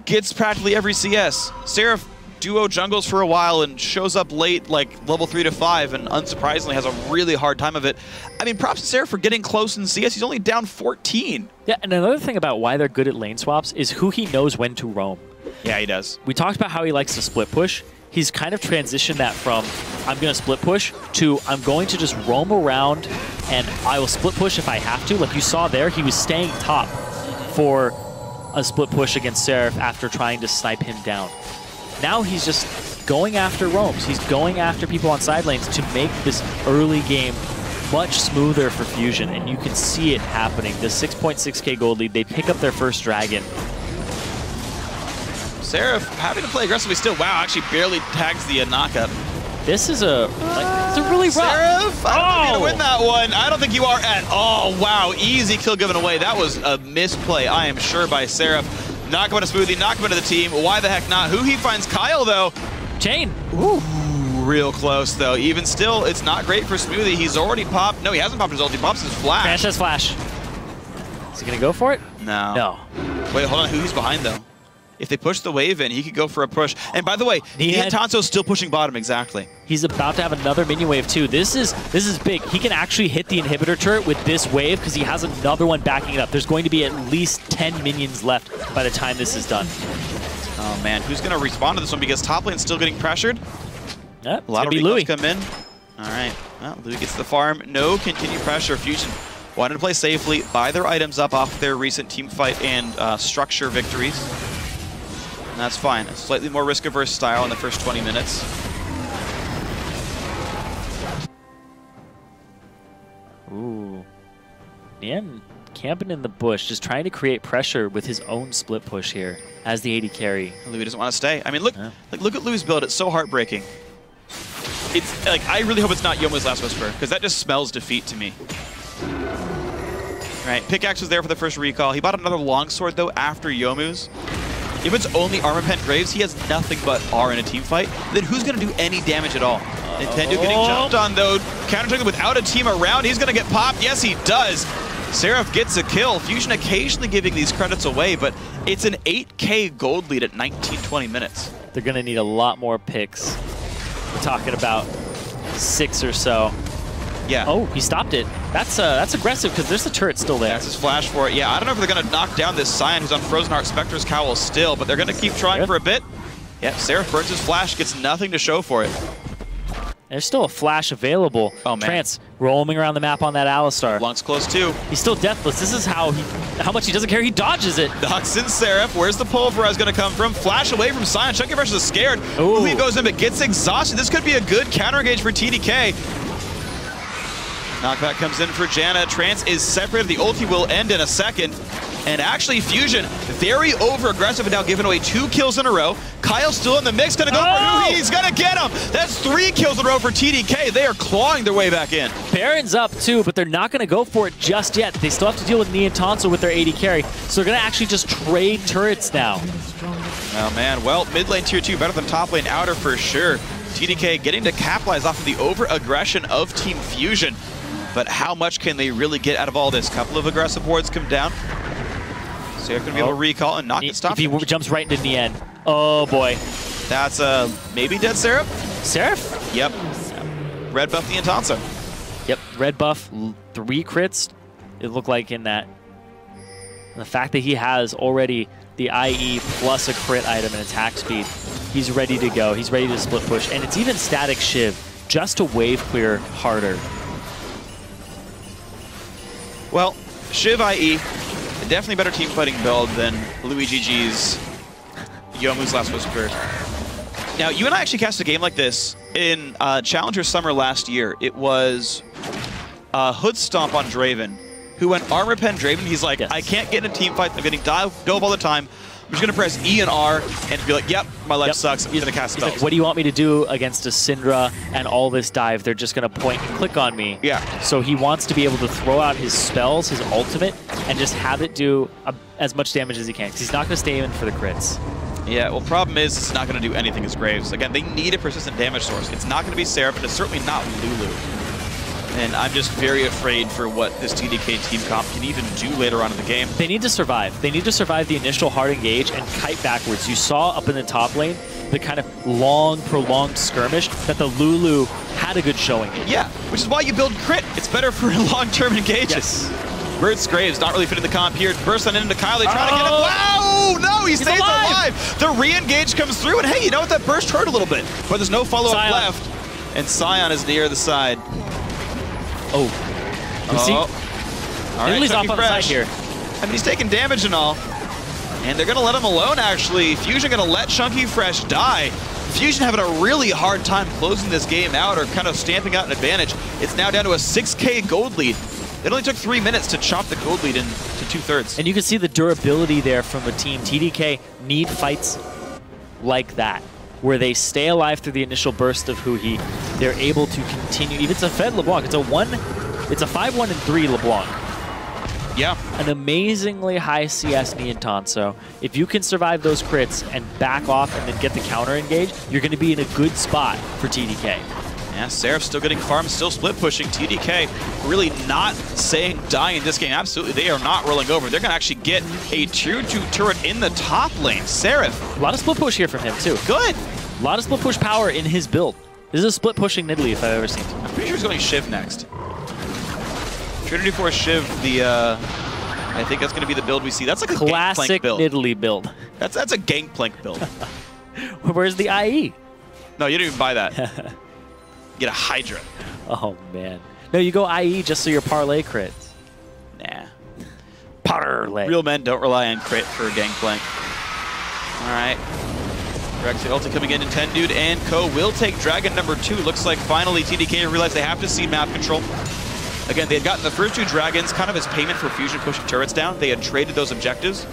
gets practically every CS. Seraph duo jungles for a while and shows up late, like level 3 to 5, and unsurprisingly has a really hard time of it. I mean, props to Seraph for getting close in CS. He's only down 14. Yeah, and another thing about why they're good at lane swaps is who he knows when to roam. Yeah, he does. We talked about how he likes to split push. He's kind of transitioned that from, I'm going to split push, to I'm going to just roam around and I will split push if I have to. Like you saw there, he was staying top for a split push against Seraph after trying to snipe him down. Now he's just going after roams. He's going after people on side lanes to make this early game much smoother for Fusion, and you can see it happening. The 6.6k gold lead, they pick up their first dragon. Seraph having to play aggressively still. Wow, actually barely tags the knockup. This is a really rough. Seraph, I don't think you're gonna win that one. I don't think you are at all. Wow, easy kill given away. That was a misplay, I am sure, by Seraph. Knock him into Smoothie, knock him into the team. Why the heck not? Who he finds Kyle, though. Chain. Ooh, real close, though. Even still, it's not great for Smoothie. He's already popped. No, he hasn't popped his ult. He pops his flash. Crash has flash. Is he gonna go for it? No. No. Wait, hold on. Who's behind, though? If they push the wave in, he could go for a push. And by the way, Tanto's still pushing bottom, exactly. He's about to have another minion wave too. This is big. He can actually hit the inhibitor turret with this wave because he has another one backing it up. There's going to be at least 10 minions left by the time this is done. Oh man, who's going to respond to this one because top lane's still getting pressured? Yep, a lot of recalls come in. All right, well, Louis gets the farm. No continued pressure. Fusion wanted to play safely, buy their items up off their recent team fight and structure victories. And that's fine. A slightly more risk-averse style in the first 20 minutes. Ooh. Nian camping in the bush, just trying to create pressure with his own split push here as the AD carry. Louis doesn't want to stay. I mean, look, look at Louis' build. It's so heartbreaking. It's like, I really hope it's not Youmu's Last Whisper, because that just smells defeat to me. All right, Pickaxe was there for the first recall. He bought another longsword, though, after Youmu's. If it's only Armor Pent Graves, he has nothing but R in a team fight, then who's going to do any damage at all? Nintendo getting jumped on, though. Counter without a team around. He's going to get popped. Yes, he does. Seraph gets a kill. Fusion occasionally giving these credits away, but it's an 8k gold lead at 19-20 minutes. They're going to need a lot more picks. We're talking about 6 or so. Yeah. Oh, he stopped it. That's aggressive because there's the turret still there. That's his flash for it. Yeah, I don't know if they're going to knock down this Scion who's on Frozen Heart Spectre's Cowl still, but they're going to keep trying for a bit. Yeah, Seraph burns his flash, gets nothing to show for it. There's still a flash available. Oh, man. Trance roaming around the map on that Alistar. Blunk's close too. He's still deathless. This is how much he doesn't care. He dodges it. Knocks in Seraph. Where's the pulverize going to come from? Flash away from Scion. Chunky Fresh is scared. Louis goes in but gets exhausted. This could be a good counter engage for TDK. Knockback comes in for Janna. Trance is separated. The ulti will end in a second. And actually, Fusion, very over-aggressive and now giving away 2 kills in a row. Kyle's still in the mix, gonna go for who he's gonna get him. That's 3 kills in a row for TDK. They are clawing their way back in. Baron's up too, but they're not gonna go for it just yet. They still have to deal with Nia and Tonso with their AD carry, so they're gonna actually just trade turrets now. Oh man, well, mid lane tier 2 better than top lane outer for sure. TDK getting to capitalize off of the over-aggression of Team Fusion. But how much can they really get out of all this? Couple of aggressive wards come down. So you're going to be able to recall and knock it stop. If he jumps right into Nien. Oh boy. That's maybe dead Seraph? Seraph? Yep. Red buff the Intanso. Yep, red buff, 3 crits, it looked like in that. And the fact that he has already the IE plus a crit item and attack speed, he's ready to go. He's ready to split push. And it's even static Shiv, just to wave clear harder. Well, Shiv IE, definitely better team fighting build than Luigi G's Yomu's Last Whisper. Now, you and I actually cast a game like this in Challenger Summer last year. It was Hood Stomp on Draven, who went Armor Pen Draven. He's like, yes. I can't get in a team fight. I'm getting dove all the time. I'm just going to press E and R and be like, yep, my life sucks. I'm going to cast spells. Like, what do you want me to do against a Syndra and all this dive? They're just going to point and click on me. Yeah. So he wants to be able to throw out his spells, his ultimate, and just have it do as much damage as he can, because he's not going to stay in for the crits. Yeah, well, problem is it's not going to do anything as Graves. Again, they need a persistent damage source. It's not going to be Seraph, and it's certainly not Lulu. And I'm just very afraid for what this TDK team comp can even do later on in the game. They need to survive. They need to survive the initial hard engage and kite backwards. You saw up in the top lane the kind of long, prolonged skirmish that the Lulu had a good showing in. Yeah, which is why you build crit. It's better for long-term engages. Yes. Burst Graves not really fitting the comp here. Burst on into Kyle. They try to get him. Wow! No, he stays alive. The re-engage comes through, and hey, you know what? That burst hurt a little bit, but there's no follow-up left. And Sion is near the side. Oh. All right, Lily's off on the side here. I mean, he's taking damage and all. And they're going to let him alone, actually. Fusion going to let Chunky Fresh die. Fusion having a really hard time closing this game out or kind of stamping out an advantage. It's now down to a 6K gold lead. It only took 3 minutes to chop the gold lead into 2/3. And you can see the durability there from the team. TDK need fights like that, where they stay alive through the initial burst of Huhi. They're able to continue. Even it's a fed LeBlanc. It's a 5-1 and 3 LeBlanc. Yeah. An amazingly high CS Nia and Tonso. If you can survive those crits and back off and then get the counter engage, you're going to be in a good spot for TDK. Yeah, Seraph still getting farmed, still split pushing. TDK really not saying die in this game. Absolutely, they are not rolling over. They're going to actually get a tier 2 turret in the top lane. Seraph. A lot of split push here from him, too. Good. A lot of split push power in his build. This is a split pushing Nidalee if I've ever seen it. I'm pretty sure he's going Shiv next. Trinity Force Shiv, I think that's going to be the build we see. That's like a classic Gangplank build. Nidalee build. That's a Gangplank build. Where's the IE? No, you didn't even buy that. Get a Hydra. Oh, man. No, you go IE just so your parlay crits. Nah. Parlay. Real men don't rely on crit for Gangplank. All right. Rexy ulti coming in, Dude and Co. will take Dragon number 2. Looks like finally TDK realized they have to see map control. Again, they had gotten the first 2 Dragons kind of as payment for Fusion pushing turrets down. They had traded those objectives.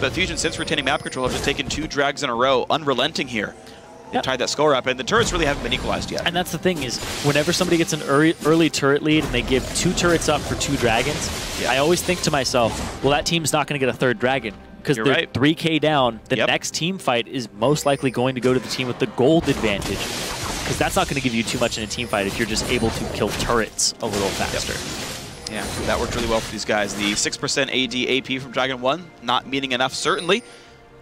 But Fusion, since retaining map control, have just taken 2 drags in a row, unrelenting here. They tied that score up, and the turrets really haven't been equalized yet. And that's the thing is, whenever somebody gets an early turret lead and they give 2 turrets up for 2 dragons, I always think to myself, well, that team's not going to get a 3rd dragon. Because they're right. 3K down, the next team fight is most likely going to go to the team with the gold advantage. Because that's not going to give you too much in a team fight if you're just able to kill turrets a little faster. Yeah, that worked really well for these guys. The 6% AD AP from Dragon 1, not meaning enough, certainly.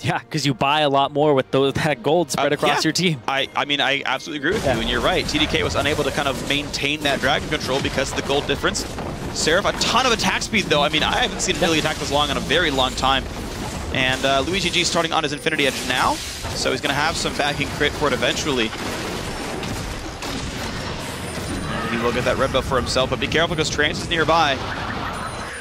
Yeah, because you buy a lot more with that gold spread across your team. I mean, I absolutely agree with you, and you're right. TDK was unable to kind of maintain that Dragon control because of the gold difference. Seraph, a ton of attack speed, though. I mean, I haven't seen Billy attack this long in a very long time. And Luigi G starting on his Infinity Edge now, so he's going to have some backing crit for it eventually. He will get that red buff for himself, but be careful because Trance is nearby.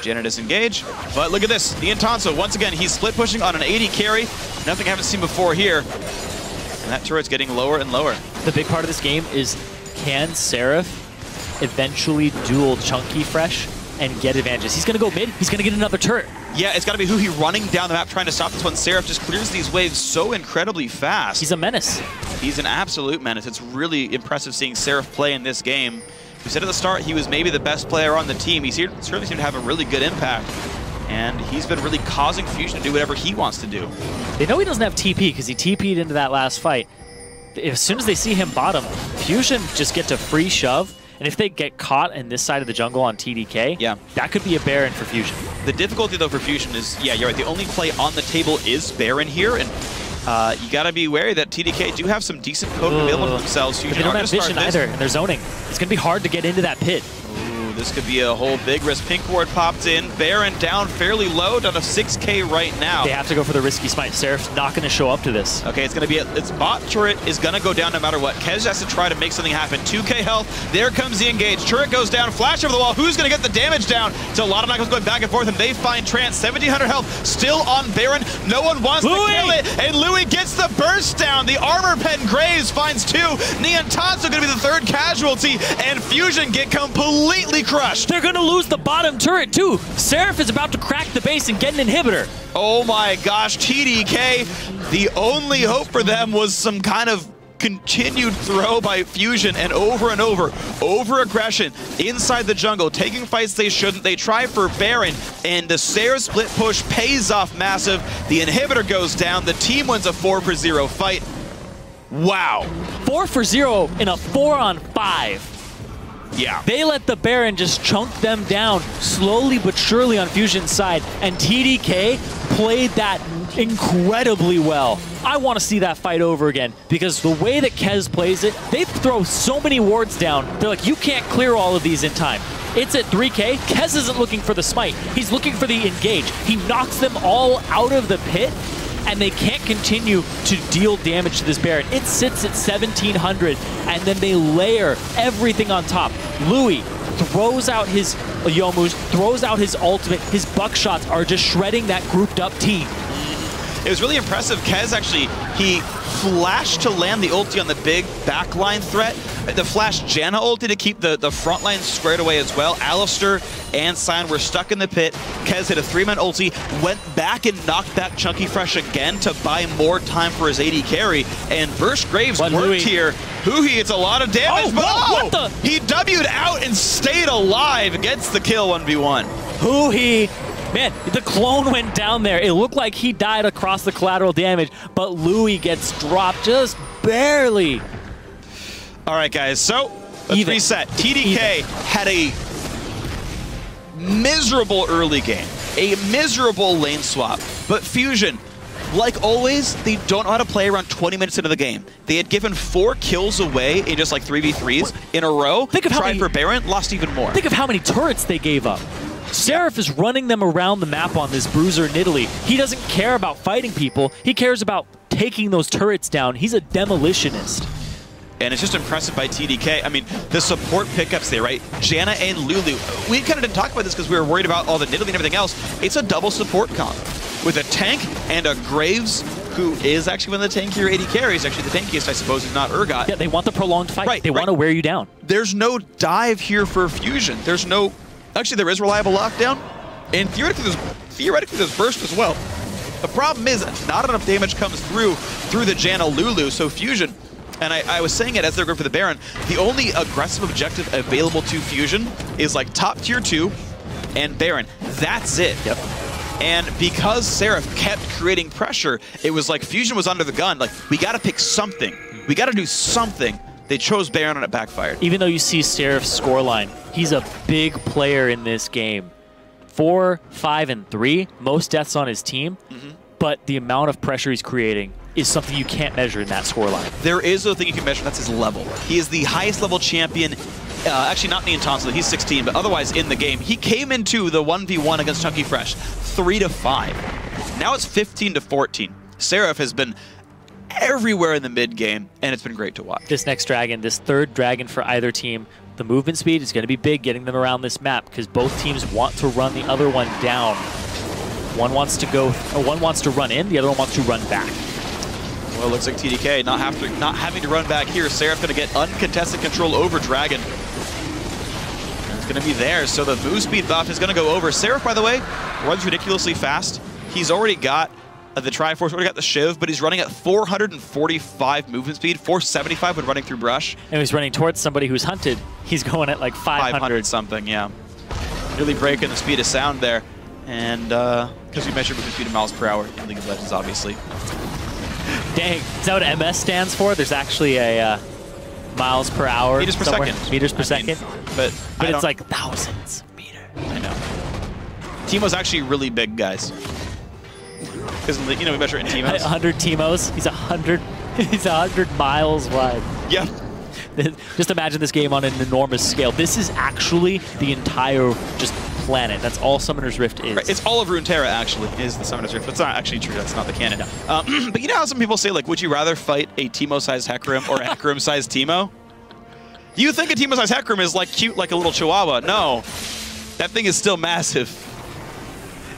Janna disengage, but look at this. The Intanso, once again, he's split pushing on an 80 carry. Nothing I haven't seen before here. And that turret's getting lower and lower. The big part of this game is, can Seraph eventually duel Chunky Fresh and get advantages. He's going to go mid. He's going to get another turret. Yeah, it's got to be Huhi running down the map trying to stop this one. Seraph just clears these waves so incredibly fast. He's a menace. He's an absolute menace. It's really impressive seeing Seraph play in this game. We said at the start he was maybe the best player on the team. He certainly seemed to have a really good impact. And he's been really causing Fusion to do whatever he wants to do. They know he doesn't have TP because he TP'd into that last fight. As soon as they see him bottom, Fusion just gets a free shove. And if they get caught in this side of the jungle on TDK, yeah, that could be a Baron for Fusion. The difficulty, though, for Fusion is, yeah, you're right, the only play on the table is Baron here, and you got to be wary that TDK do have some decent code available for themselves. But they don't have vision either, and they're zoning. It's going to be hard to get into that pit. This could be a whole big risk. Pink ward popped in. Baron down fairly low, down to 6K right now. They have to go for the risky smite. Seraph's not going to show up to this. Okay, it's going to be its bot turret is going to go down no matter what. Kez has to try to make something happen. 2K health. There comes the engage. Turret goes down. Flash over the wall. Who's going to get the damage down? It's a lot of knockouts going back and forth, and they find Trance. 1700 health still on Baron. No one wants to kill it, and Louis gets the burst down. The armor pen Graves finds 2. Neon Tatsu going to be the 3rd casualty, and Fusion get completely crushed. They're going to lose the bottom turret too. Seraph is about to crack the base and get an inhibitor. Oh my gosh, TDK, the only hope for them was some kind of continued throw by Fusion, and over, over-aggression inside the jungle, taking fights they shouldn't. They try for Baron, and the Seraph split push pays off massive. The inhibitor goes down. The team wins a 4-for-0 fight. Wow. 4-for-0 in a 4-on-5. Yeah. They let the Baron just chunk them down slowly but surely on Fusion's side, and TDK played that incredibly well. I want to see that fight over again, because the way that Kez plays it, they throw so many wards down. They're like, you can't clear all of these in time. It's at 3K. Kez isn't looking for the smite. He's looking for the engage. He knocks them all out of the pit, and they can't continue to deal damage to this Baron. It sits at 1700, and then they layer everything on top. Louis throws out his Youmu's, throws out his ultimate. His buckshots are just shredding that grouped up team. It was really impressive. Kez actually, he flashed to land the ulti on the big backline threat. The flash Janna ulti to keep the front line squared away as well. Alistair and Sion were stuck in the pit. Kez hit a 3-man ulti, went back and knocked back Chunky Fresh again to buy more time for his AD carry. And Burst Graves worked here. Huhi, it's a lot of damage, what the? He W'd out and stayed alive. Gets the kill 1v1. Huhi. Man, the clone went down there. It looked like he died across the collateral damage, but Louis gets dropped just barely. All right, guys, so let's reset. TDK had a miserable early game, a miserable lane swap, but Fusion, like always, they don't know how to play around 20 minutes into the game. They had given 4 kills away in just like 3v3s in a row. Think of how tried for Baron, lost even more. Think of how many turrets they gave up. Seraph is running them around the map on this Bruiser Nidalee. He doesn't care about fighting people. He cares about taking those turrets down. He's a demolitionist. And it's just impressive by TDK. I mean, the support pickups there, right? Janna and Lulu. We kind of didn't talk about this because we were worried about all the Nidalee and everything else. It's a double support comp with a tank and a Graves, who is actually one of the tankier AD carries. Actually, the tankiest, I suppose, is not Urgot. Yeah, they want the prolonged fight. Right, they want to wear you down. There's no dive here for Fusion. There's no... Actually, there is reliable lockdown, and theoretically there's burst as well. The problem is not enough damage comes through the Janna Lulu, so Fusion, and I was saying it as they're going for the Baron, the only aggressive objective available to Fusion is like top tier 2 and Baron. That's it. Yep. And because Seraph kept creating pressure, it was like Fusion was under the gun. Like, we got to pick something. We got to do something. They chose Baron and it backfired. Even though you see Seraph's scoreline, he's a big player in this game. 4, 5, and 3, most deaths on his team, but the amount of pressure he's creating is something you can't measure in that scoreline. There is a thing you can measure, that's his level. He is the highest level champion, actually not Neon Tatsu, he's 16, but otherwise in the game. He came into the 1v1 against Chunky Fresh, 3-5. Now it's 15-14. Seraph has been everywhere in the mid game, and it's been great to watch. This next dragon, this 3rd dragon for either team, the movement speed is going to be big getting them around this map because both teams want to run the other one down. One wants to run in, the other one wants to run back. Well, it looks like TDK not having to run back here. Seraph going to get uncontested control over Dragon. It's going to be there. So the move speed buff is going to go over. Seraph, by the way, runs ridiculously fast. He's already got the Triforce, already got the Shiv, but he's running at 445 movement speed, 475 when running through brush. And he's running towards somebody who's hunted. He's going at like 500 something, yeah. Really breaking the speed of sound there. And because we measure movement speed in miles per hour in League of Legends, obviously. Dang, is that what MS stands for? There's actually a miles per hour. Meters per somewhere. second. Meters per second. But it's like thousands of meters. I know. Teemo's actually really big, guys. Because, you know, we measure it in Teemos. 100 Teemos. He's 100. He's 100 miles wide. Yep. Just imagine this game on an enormous scale. This is actually the entire just planet. That's all Summoner's Rift is. Right. It's all of Runeterra, actually, is the Summoner's Rift. That's not actually true. That's not the canon. No. But you know how some people say, like, would you rather fight a Teemo-sized Hecarim or a Hecarim-sized Teemo? You think a Teemo-sized Hecarim is, like, cute like a little chihuahua. No. That thing is still massive.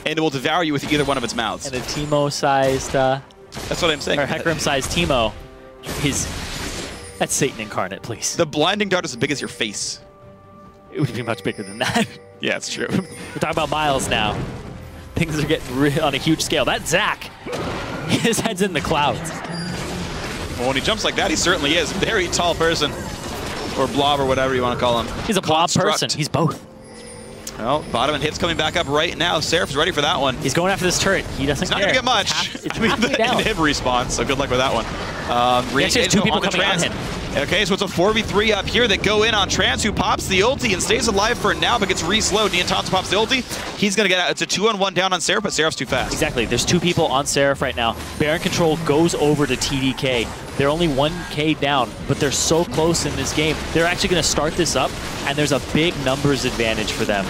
And it will devour you with either one of its mouths. And a Teemo-sized... That's what I'm saying. Or Hecarim-sized Teemo. That's Satan incarnate, please. The blinding dart is as big as your face. It would be much bigger than that. Yeah, it's true. We're talking about miles now. Things are getting on a huge scale. That's Zach. His head's in the clouds. Well, when he jumps like that, he certainly is. Very tall person. Or blob, or whatever you want to call him. He's a blob person. He's both. Well, bottom and hits coming back up right now. Seraph's ready for that one. He's going after this turret. He doesn't care. It's not going to get much. It's I mean, the down. inhib respawn, so good luck with that one. Actually, there's two people coming on him. Okay, so it's a 4v3 up here. They go in on Trance, who pops the ulti and stays alive for now, but gets re-slowed. Niantanza pops the ulti. He's going to get out. It's a 2-on-1 down on Seraph, but Seraph's too fast. Exactly. There's two people on Seraph right now. Baron Control goes over to TDK. They're only 1k down, but they're so close in this game. They're actually going to start this up, and there's a big numbers advantage for them.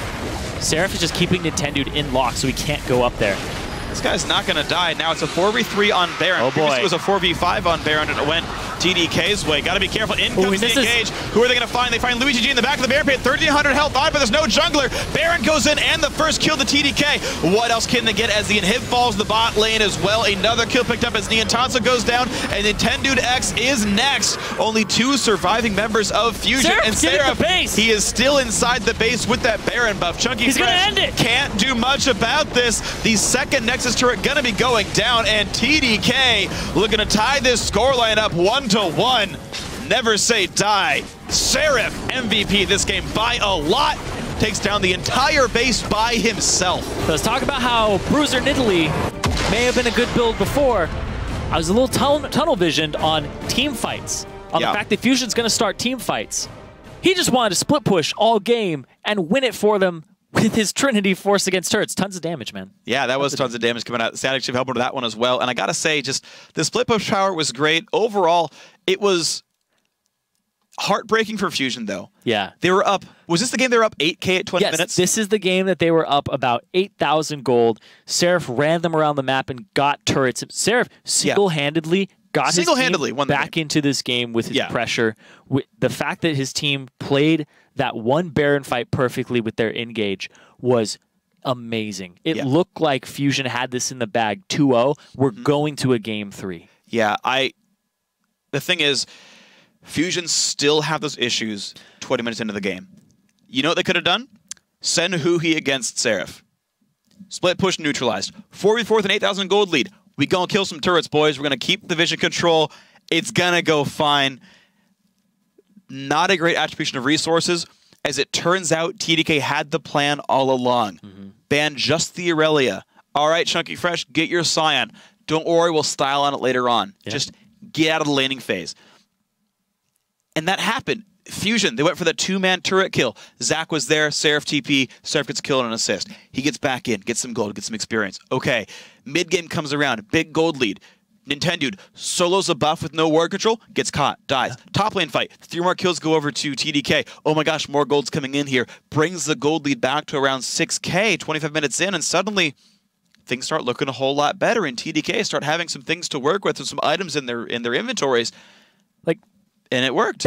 Seraph is just keeping Nintendude in lock, so he can't go up there. This guy's not going to die. Now it's a 4v3 on Baron. Oh boy. It was a 4v5 on Baron, and it went TDK's way. Got to be careful. In comes the engage. Who are they going to find? They find Luigi G in the back of the Baron pit. 1,300 health on, but there's no jungler. Baron goes in, and the first kill to TDK. What else can they get as the inhib falls the bot lane as well? Another kill picked up as Niantanza goes down, and Nintendude X is next. Only 2 surviving members of Fusion. Seraph, and Seraph, base. He is still inside the base with that Baron buff. Chunky He's going to Fresh end it. Can't do much about this. The second Nexus turret going to be going down, and TDK looking to tie this scoreline up 1-1. Never say die. Seraph, MVP this game by a lot, takes down the entire base by himself. So let's talk about how Bruiser Nidalee may have been a good build before. I was a little tunnel visioned on team fights, on the fact that Fusion's going to start team fights. He just wanted to split push all game and win it for them with his Trinity Force against turrets. Tons of damage, man. Yeah, that was tons of damage coming out. Static Shiv helped with that one as well. And I got to say, just the split push power was great. Overall, it was heartbreaking for Fusion, though. Yeah. They were up. Was this the game they were up 8k at 20 minutes? This is the game that they were up about 8,000 gold. Seraph ran them around the map and got turrets. Seraph single-handedly got his team back into this game with his pressure. With the fact that his team played that one Baron fight perfectly with their engage was amazing. It looked like Fusion had this in the bag. 2-0. We're going to a game 3. Yeah, the thing is, Fusion still have those issues 20 minutes into the game. You know what they could have done? Send Huhi against Seraph. Split push neutralized. 4v4 with an 8,000 gold lead. We gonna kill some turrets, boys. We're gonna keep the vision control. It's gonna go fine. Not a great attribution of resources. As it turns out, TDK had the plan all along. Ban just the Aurelia. All right, Chunky Fresh, get your Scion. Don't worry, we'll style on it later on. Just get out of the laning phase. And that happened. Fusion, they went for the 2-man turret kill. Zach was there, Seraph TP, Seraph gets a kill and an assist. He gets back in, gets some gold, gets some experience. Okay, mid-game comes around, big gold lead. Nintendude solos a buff with no ward control, gets caught, dies. Top lane fight, 3 more kills go over to TDK. Oh my gosh, more gold's coming in here. Brings the gold lead back to around 6k, 25 minutes in, and suddenly things start looking a whole lot better, and TDK start having some things to work with and some items in their inventories. And it worked.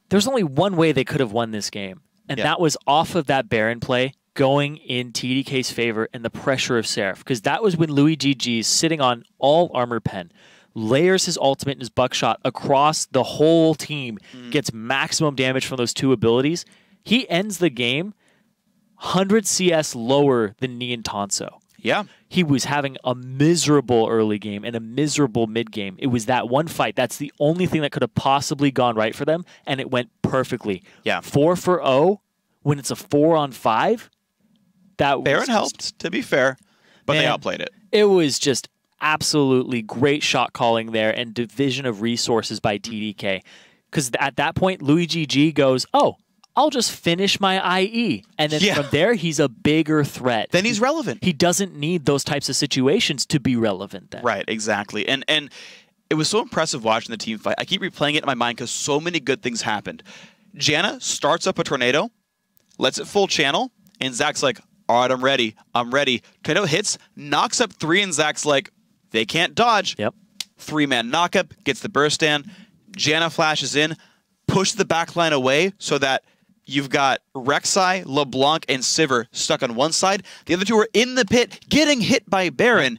There's only one way they could have won this game, and that was off of that Baron play going in TDK's favor and the pressure of Seraph, because that was when Louis GG's sitting on all armor pen, layers his ultimate and his buckshot across the whole team, gets maximum damage from those 2 abilities. He ends the game 100 CS lower than Niantanso. Yeah. He was having a miserable early game and a miserable mid game. It was that one fight. That's the only thing that could have possibly gone right for them, and it went perfectly. Yeah. 4-for-0 when it's a 4-on-5. That Baron helped, to be fair, but they outplayed it. It was just absolutely great shot calling there and division of resources by TDK. Because at that point, Luigi G goes, oh, I'll just finish my IE. And then from there, he's a bigger threat. Then he's relevant. He doesn't need those types of situations to be relevant then. Right, exactly. And it was so impressive watching the team fight. I keep replaying it in my mind because so many good things happened. Janna starts up a tornado, lets it full channel, and Zach's like, all right, I'm ready. I'm ready. Tornado hits, knocks up 3, and Zach's like, they can't dodge. Yep. 3-man knockup, gets the burst down. Janna flashes in, push the backline away so that you've got Rek'Sai, LeBlanc, and Sivir stuck on one side. The other two are in the pit, getting hit by Baron.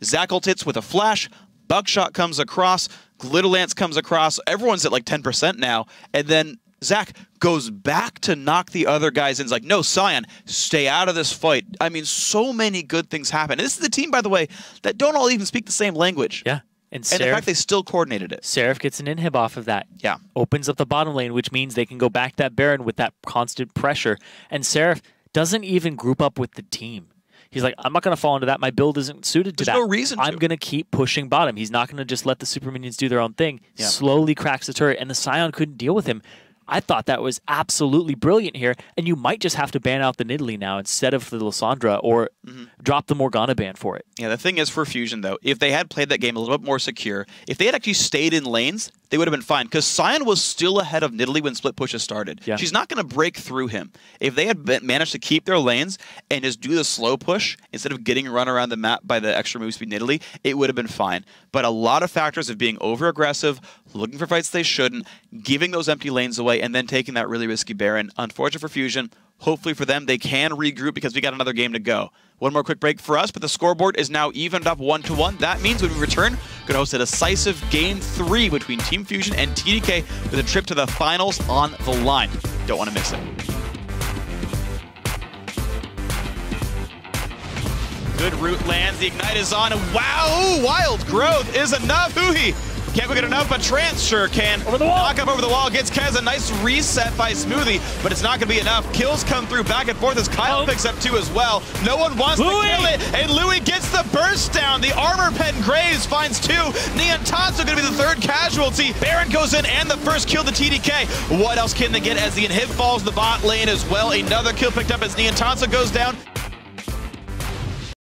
Zach ult hits with a flash. Buckshot comes across. Glitterlance comes across. Everyone's at like 10% now. And then Zach goes back to knock the other guys in. He's like, no, Sion, stay out of this fight. I mean, so many good things happen. And this is the team, by the way, that don't all even speak the same language. Yeah. And in fact, they still coordinated it. Seraph gets an inhib off of that. Yeah. Opens up the bottom lane, which means they can go back to that Baron with that constant pressure. And Seraph doesn't even group up with the team. He's like, I'm not going to fall into that. My build isn't suited to that. There's no reason to. I'm going to keep pushing bottom. He's not going to just let the super minions do their own thing. Yeah. Slowly cracks the turret, and the Scion couldn't deal with him. I thought that was absolutely brilliant here, and you might just have to ban out the Nidalee now instead of the Lysandra, or drop the Morgana ban for it. Yeah, the thing is for Fusion, though, if they had played that game a little bit more secure, if they had actually stayed in lanes, they would have been fine, because Sion was still ahead of Nidalee when split pushes started. Yeah. She's not going to break through him. If they had managed to keep their lanes and just do the slow push instead of getting run around the map by the extra move speed Nidalee, it would have been fine. But a lot of factors of being over-aggressive, looking for fights they shouldn't, giving those empty lanes away, and then taking that really risky Baron. Unfortunate for Fusion. Hopefully for them, they can regroup because we got another game to go. One more quick break for us, but the scoreboard is now evened up 1-1. That means when we return, we're going to host a decisive Game 3 between Team Fusion and TDK with a trip to the finals on the line. Don't want to miss it. Good root lands, the Ignite is on, and wow, Wild Growth is enough. Hooey! Can't go get enough, but Trance sure can. Over the wall. Knock up over the wall, gets Kez a nice reset by Smoothie, but it's not going to be enough. Kills come through back and forth as Kyle picks up 2 as well. No one wants to kill it, and Louis gets the burst down. The Armor Pen Graves finds 2. Niantanso going to be the 3rd casualty. Baron goes in, and the first kill to TDK. What else can they get as the inhib falls the bot lane as well? Another kill picked up as Niantanso goes down.